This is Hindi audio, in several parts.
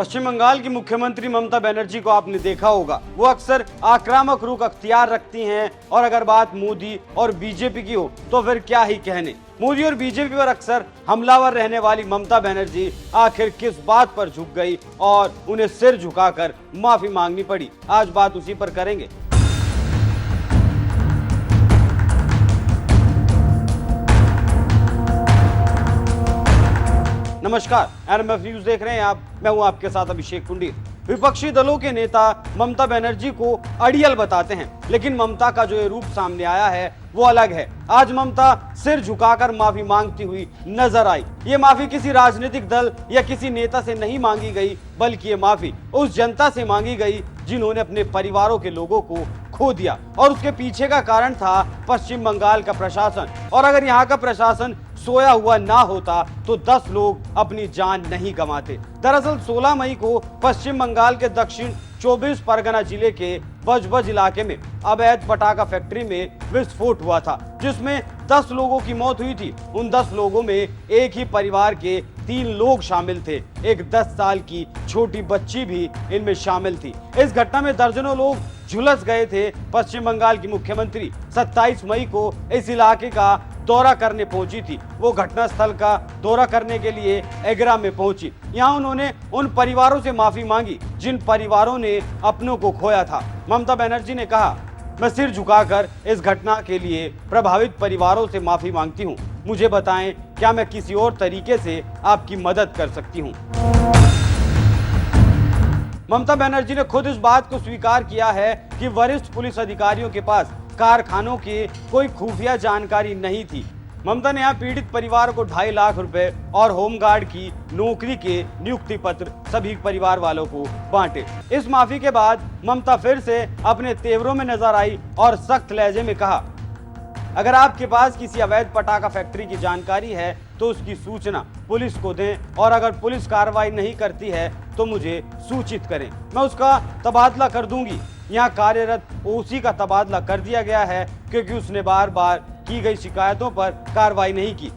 पश्चिम बंगाल की मुख्यमंत्री ममता बनर्जी को आपने देखा होगा, वो अक्सर आक्रामक रुख अख्तियार रखती हैं और अगर बात मोदी और बीजेपी की हो तो फिर क्या ही कहने। मोदी और बीजेपी पर अक्सर हमलावर रहने वाली ममता बनर्जी आखिर किस बात पर झुक गई और उन्हें सिर झुकाकर माफी मांगनी पड़ी, आज बात उसी पर करेंगे। नमस्कार, एनएमएफ न्यूज देख रहे हैं आप, मैं हूं आपके साथ अभिषेक कुंडीर। विपक्षी दलों के नेता ममता बनर्जी को अड़ियल बताते हैं, लेकिन ममता का जो ये रूप सामने आया है वो अलग है। आज ममता सिर झुकाकर माफी मांगती हुई नजर आई। ये माफी किसी राजनीतिक दल या किसी नेता से नहीं मांगी गई, बल्कि ये माफी उस जनता से मांगी गई जिन्होंने अपने परिवारों के लोगों को खो दिया और उसके पीछे का कारण था पश्चिम बंगाल का प्रशासन। और अगर यहाँ का प्रशासन सोया हुआ ना होता तो 10 लोग अपनी जान नहीं गंवाते। दरअसल 16 मई को पश्चिम बंगाल के दक्षिण 24 परगना जिले के बजबज इलाके में अवैध पटाखा फैक्ट्री में विस्फोट हुआ था, जिसमें 10 लोगों की मौत हुई थी। उन 10 लोगों में एक ही परिवार के 3 लोग शामिल थे, एक 10 साल की छोटी बच्ची भी इनमें शामिल थी। इस घटना में दर्जनों लोग झुलस गए थे। पश्चिम बंगाल की मुख्यमंत्री 27 मई को इस इलाके का दौरा करने पहुंची थी। वो घटनास्थल का दौरा करने के लिए एगरा में पहुंची। यहाँ उन्होंने उन परिवारों से माफी मांगी जिन परिवारों ने अपनों को खोया था। ममता बनर्जी ने कहा, मैं सिर झुकाकर इस घटना के लिए प्रभावित परिवारों से माफी मांगती हूँ। मुझे बताएं, क्या मैं किसी और तरीके से आपकी मदद कर सकती हूँ। ममता बनर्जी ने खुद इस बात को स्वीकार किया है कि वरिष्ठ पुलिस अधिकारियों के पास कारखानों की कोई खुफिया जानकारी नहीं थी। ममता ने यहाँ पीड़ित परिवार को 2.5 लाख रुपए और होमगार्ड की नौकरी के नियुक्ति पत्र सभी परिवार वालों को बांटे। इस माफी के बाद ममता फिर से अपने तेवरों में नजर आई और सख्त लहजे में कहा, अगर आपके पास किसी अवैध पटाखा फैक्ट्री की जानकारी है तो उसकी सूचना पुलिस को दें और अगर पुलिस कार्रवाई नहीं करती है तो मुझे सूचित करें, मैं उसका तबादला कर दूंगी। यहाँ कार्यरत ओसी का तबादला कर दिया गया है क्योंकि उसने बार बार की गई शिकायतों पर कार्रवाई नहीं की।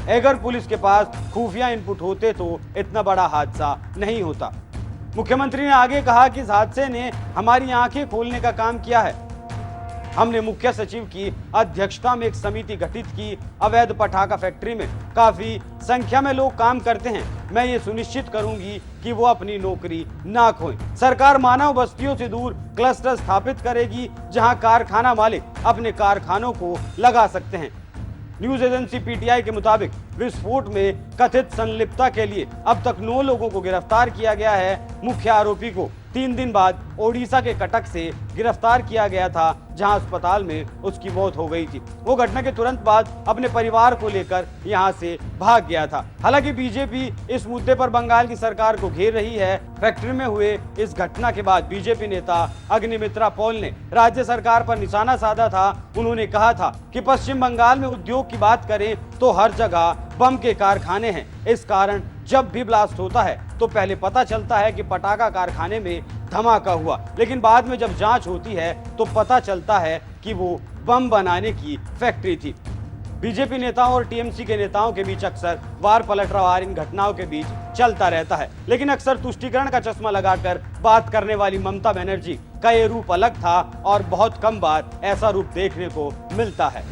अगर पुलिस के पास खुफिया इनपुट होते तो इतना बड़ा हादसा नहीं होता। मुख्यमंत्री ने आगे कहा कि इस हादसे ने हमारी आंखें खोलने का काम किया है। हमने मुख्य सचिव की अध्यक्षता में एक समिति गठित की। अवैध पटाखा फैक्ट्री में काफी संख्या में लोग काम करते हैं। मैं ये सुनिश्चित करूंगी कि वो अपनी नौकरी ना खोएं। सरकार मानव बस्तियों से दूर क्लस्टर स्थापित करेगी जहां कारखाना मालिक अपने कारखानों को लगा सकते हैं। न्यूज एजेंसी पीटीआई के मुताबिक विस्फोट में कथित संलिप्तता के लिए अब तक 9 लोगों को गिरफ्तार किया गया है। मुख्य आरोपी को 3 दिन बाद ओडिशा के कटक से गिरफ्तार किया गया था, जहां अस्पताल में उसकी मौत हो गई थी। वो घटना के तुरंत बाद अपने परिवार को लेकर यहां से भाग गया था। हालांकि बीजेपी इस मुद्दे पर बंगाल की सरकार को घेर रही है। फैक्ट्री में हुए इस घटना के बाद बीजेपी नेता अग्निमित्रा पॉल ने राज्य सरकार पर निशाना साधा था। उन्होंने कहा था कि पश्चिम बंगाल में उद्योग की बात करें तो हर जगह बम के कारखाने हैं। इस कारण जब भी ब्लास्ट होता है तो पहले पता चलता है कि पटाखा कारखाने में धमाका हुआ, लेकिन बाद में जब जांच होती है तो पता चलता है कि वो बम बनाने की फैक्ट्री थी। बीजेपी नेताओं और टीएमसी के नेताओं के बीच अक्सर वार पलटवार इन घटनाओं के बीच चलता रहता है, लेकिन अक्सर तुष्टीकरण का चश्मा लगाकर बात करने वाली ममता बनर्जी का ये रूप अलग था और बहुत कम बार ऐसा रूप देखने को मिलता है।